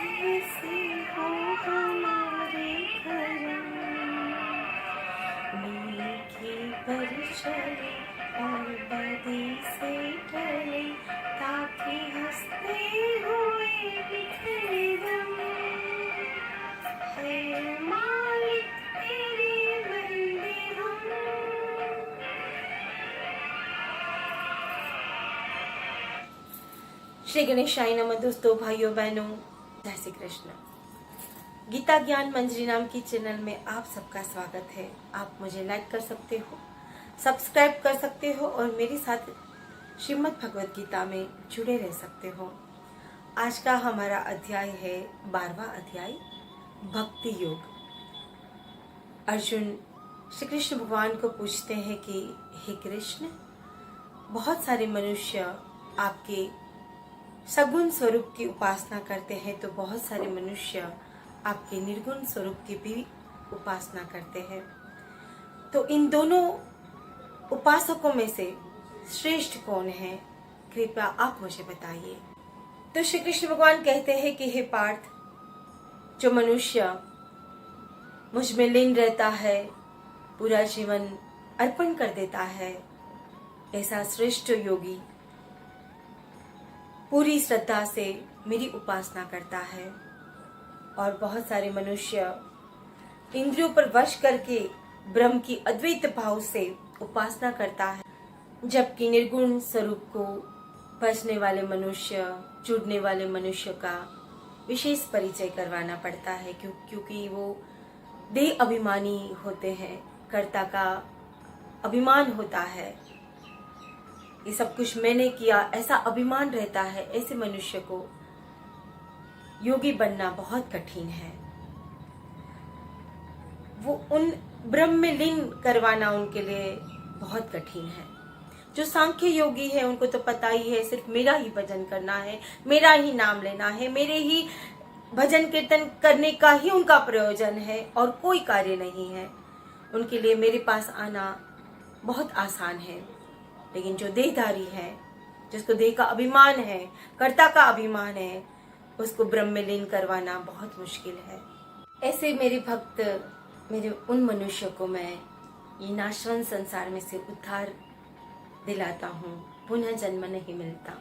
कैसे हो हमारे करम, मीठी परिचय और बदी से टले, ताकि हंसते हुए बिखरे दम, है मालिक तेरे बंदे हम। श्री गणेशाय नमः। दोस्तों, भाइयों बहनों, जय श्री कृष्ण। गीता ज्ञान मंजरी नाम की चैनल में आप सबका स्वागत है। आप मुझे लाइक कर सकते हो, सब्सक्राइब कर सकते हो और मेरे साथ श्रीमद् भगवद गीता में जुड़े रह सकते हो। आज का हमारा अध्याय है 12वां अध्याय, भक्ति योग। अर्जुन श्री कृष्ण भगवान को पूछते हैं कि हे कृष्ण, बहुत सारे मनुष्य आपके सगुण स्वरूप की उपासना करते हैं, तो बहुत सारे मनुष्य आपके निर्गुण स्वरूप की भी उपासना करते हैं। तो इन दोनों उपासकों में से श्रेष्ठ कौन है? कृपया आप मुझे बताइए। तो श्री कृष्ण भगवान कहते हैं कि हे पार्थ, जो मनुष्य मुझ में लीन रहता है, पूरा जीवन अर्पण कर देता है, ऐसा श्रेष्ठ योगी पूरी श्रद्धा से मेरी उपासना करता है। और बहुत सारे मनुष्य इंद्रियों पर वश करके ब्रह्म की अद्वैत भाव से उपासना करता है, जबकि निर्गुण स्वरूप को भजने वाले मनुष्य, जुड़ने वाले मनुष्य का विशेष परिचय करवाना पड़ता है, क्योंकि वो देह अभिमानी होते हैं, कर्ता का अभिमान होता है, ये सब कुछ मैंने किया ऐसा अभिमान रहता है। ऐसे मनुष्य को योगी बनना बहुत कठिन है। वो उन ब्रह्म में लीन करवाना उनके लिए बहुत कठिन है। जो सांख्य योगी है उनको तो पता ही है, सिर्फ मेरा ही भजन करना है, मेरा ही नाम लेना है, मेरे ही भजन कीर्तन करने का ही उनका प्रयोजन है और कोई कार्य नहीं है। उनके लिए मेरे पास आना बहुत आसान है। लेकिन जो देहधारी है, जिसको देह का अभिमान है, कर्ता का अभिमान है, उसको ब्रह्म में लीन करवाना बहुत मुश्किल है। ऐसे मेरे भक्त, मेरे उन मनुष्य को मैं ये नाशवंत संसार में से उद्धार दिलाता हूँ, पुनः जन्म नहीं मिलता।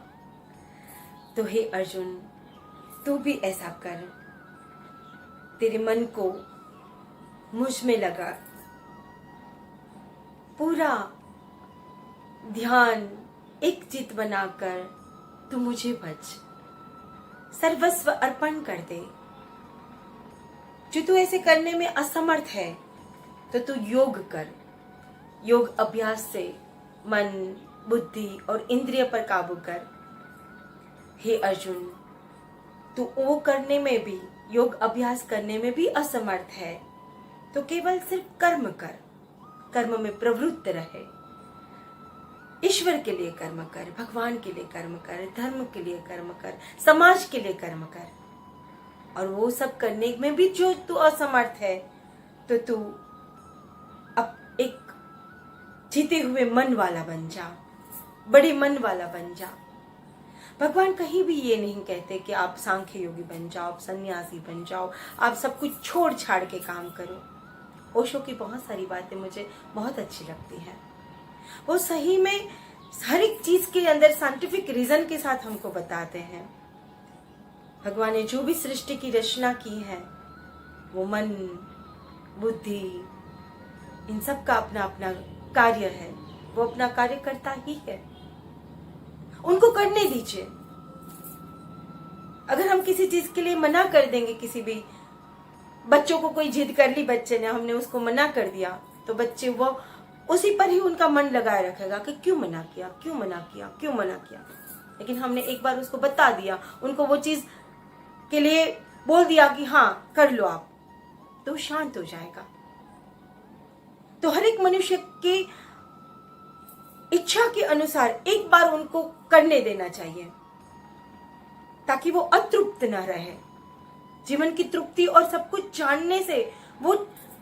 तो हे अर्जुन, तू भी ऐसा कर, तेरे मन को मुझ में लगा, पूरा ध्यान एक चित बनाकर तू मुझे भज, सर्वस्व अर्पण कर दे। जो तू ऐसे करने में असमर्थ है तो तू योग कर। योग अभ्यास से मन, बुद्धि और इंद्रिय पर काबू कर। हे अर्जुन, तू वो करने में भी, योग अभ्यास करने में भी असमर्थ है, तो केवल सिर्फ कर्म कर, कर्म में प्रवृत्त रहे। ईश्वर के लिए कर्म कर, भगवान के लिए कर्म कर, धर्म के लिए कर्म कर, समाज के लिए कर्म कर। और वो सब करने में भी जो तू असमर्थ है, तो तू अब एक जीते हुए मन वाला बन जा, बड़े मन वाला बन जा। भगवान कहीं भी ये नहीं कहते कि आप सांख्य योगी बन जाओ, आप सन्यासी बन जाओ, आप सब कुछ छोड़ छाड़ के काम करो। ओशो की बहुत सारी बातें मुझे बहुत अच्छी लगती हैं। वो सही में हर एक चीज के अंदर साइंटिफिक रीजन के साथ हमको बताते हैं। भगवान ने जो भी सृष्टि की रचना की है, वो मन, बुद्धि, इन सब का अपना अपना कार्य है। वो अपना कार्य करता ही है, उनको करने दीजिए। अगर हम किसी चीज के लिए मना कर देंगे, किसी भी बच्चों को कोई जिद कर ली बच्चे ने, हमने उसको मना कर दिया, तो बच्चे वो उसी पर ही उनका मन लगाए रखेगा कि क्यों मना किया, क्यों मना किया, क्यों मना किया। लेकिन हमने एक बार उसको बता दिया, उनको वो चीज के लिए बोल दिया कि हाँ कर लो आप, तो शांत हो जाएगा। तो हर एक मनुष्य की इच्छा के अनुसार एक बार उनको करने देना चाहिए, ताकि वो अतृप्त न रहे। जीवन की तृप्ति और सब कुछ जानने से वो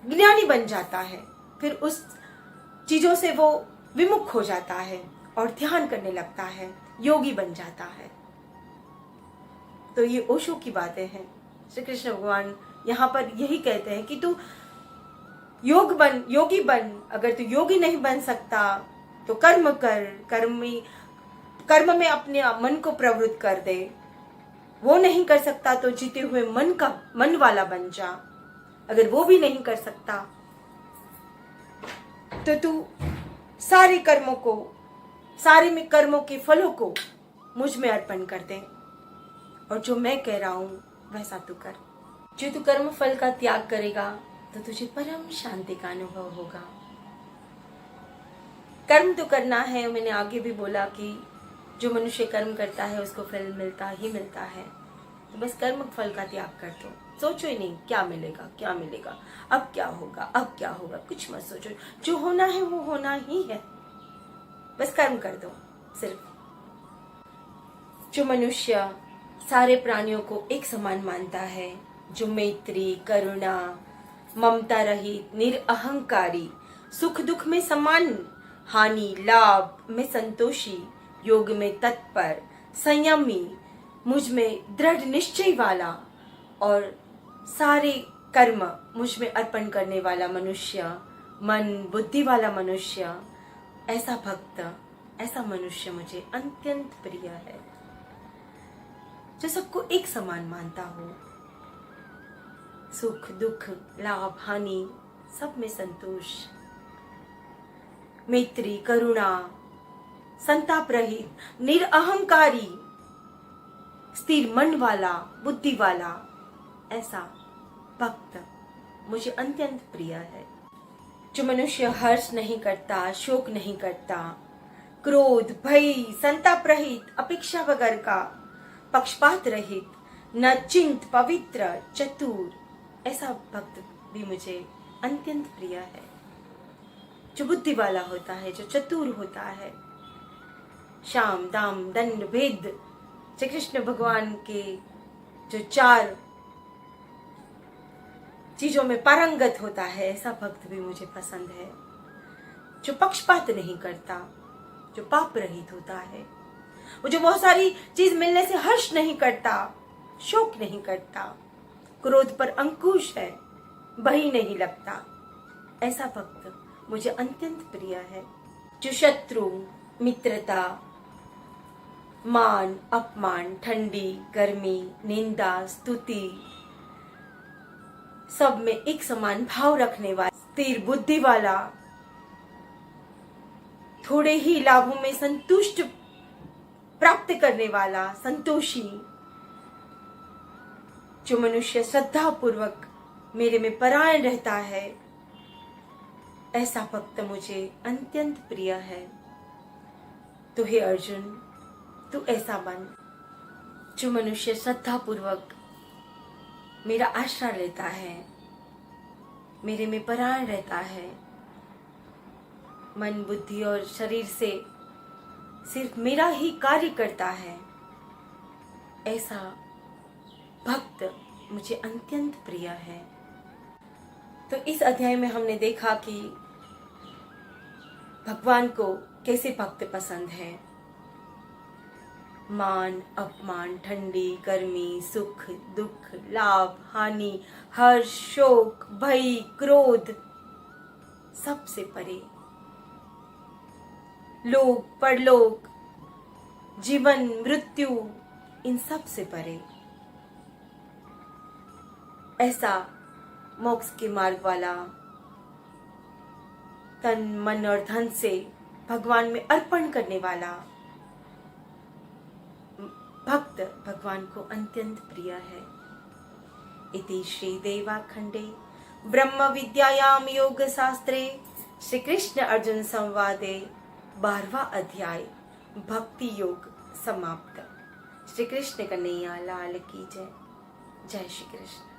ज्ञानी बन जाता है, फिर उस चीजों से वो विमुख हो जाता है और ध्यान करने लगता है, योगी बन जाता है। तो ये ओशो की बातें हैं। श्री कृष्ण भगवान यहाँ पर यही कहते हैं कि तू योगी बन। अगर तू योगी नहीं बन सकता तो कर्म कर, कर्म में अपने मन को प्रवृत्त कर दे। वो नहीं कर सकता तो जीते हुए मन वाला बन जा। अगर वो भी नहीं कर सकता तो तू सारे कर्मों के फलों को मुझ में अर्पण कर दे, और जो मैं कह रहा हूं वैसा तू कर। जो तू कर्म फल का त्याग करेगा तो तुझे परम शांति का अनुभव होगा। कर्म तो करना है, मैंने आगे भी बोला कि जो मनुष्य कर्म करता है उसको फल मिलता ही मिलता है। तो बस कर्म फल का त्याग कर दो, सोचो ही नहीं क्या मिलेगा, अब क्या होगा, कुछ मत सोचो। जो होना है वो होना ही है, बस कर्म कर दो सिर्फ। जो मनुष्य सारे प्राणियों को एक समान मानता है, जो मैत्री, करुणा, ममता रहित, निरअहंकारी, सुख दुख में समान, हानि लाभ में संतोषी, योग में तत्पर, संयमी, मुझ में दृढ़ निश्चय वाला और सारे कर्म मुझ में अर्पण करने वाला मनुष्य, मन बुद्धि वाला मनुष्य, ऐसा भक्त, ऐसा मनुष्य मुझे अत्यंत प्रिय है। जो सबको एक समान मानता हो, सुख दुख लाभ हानि सब में संतोष, मैत्री करुणा, संताप रहित, निरअहंकारी, स्थिर मन वाला, बुद्धि वाला, ऐसा भक्त मुझे अत्यंत प्रिय है। जो मनुष्य हर्ष नहीं करता, शोक नहीं करता, क्रोध भय संताप रहित, अपेक्षा वगैरह का, पक्षपात रहित, न चिंत पवित्र चतुर, ऐसा भक्त भी मुझे अत्यंत प्रिय है। जो बुद्धि वाला होता है, जो चतुर होता है, शाम दाम दंड भेद श्री कृष्ण भगवान के जो 4 चीजों में पारंगत होता है, ऐसा भक्त भी मुझे पसंद है। जो पक्षपात नहीं करता, जो पाप रहित होता है, वो जो बहुत सारी चीज मिलने से हर्ष नहीं करता, शोक नहीं करता, क्रोध पर अंकुश है, भय नहीं लगता, ऐसा भक्त मुझे अत्यंत प्रिय है। जो शत्रु मित्रता, मान अपमान, ठंडी गर्मी, निंदा स्तुति सब में एक समान भाव रखने वाला, स्थिर बुद्धि वाला, थोड़े ही लाभों में संतुष्ट प्राप्त करने वाला, संतोषी, जो मनुष्य श्रद्धा पूर्वक मेरे में परायण रहता है, ऐसा भक्त मुझे अत्यंत प्रिय है। तो हे अर्जुन, तू ऐसा बन। जो मनुष्य श्रद्धा पूर्वक मेरा आश्रय लेता है, मेरे में परायण रहता है, मन बुद्धि और शरीर से सिर्फ मेरा ही कार्य करता है, ऐसा भक्त मुझे अत्यंत प्रिय है। तो इस अध्याय में हमने देखा कि भगवान को कैसे भक्त पसंद है। मान अपमान, ठंडी गर्मी, सुख दुख लाभ हानि, हर्ष शोक भय क्रोध सबसे परे, लोक परलोक, जीवन मृत्यु, इन सब से परे, ऐसा मोक्ष के मार्ग वाला, तन मन और धन से भगवान में अर्पण करने वाला भक्त भगवान को अत्यंत प्रिय है। इति श्री देवाखंडे ब्रह्म विद्यायाम योग शास्त्रे श्री कृष्ण अर्जुन संवादे 12वां अध्याय भक्ति योग समाप्त। श्री कृष्ण कन्हैया लाल की जय। जय श्री कृष्ण।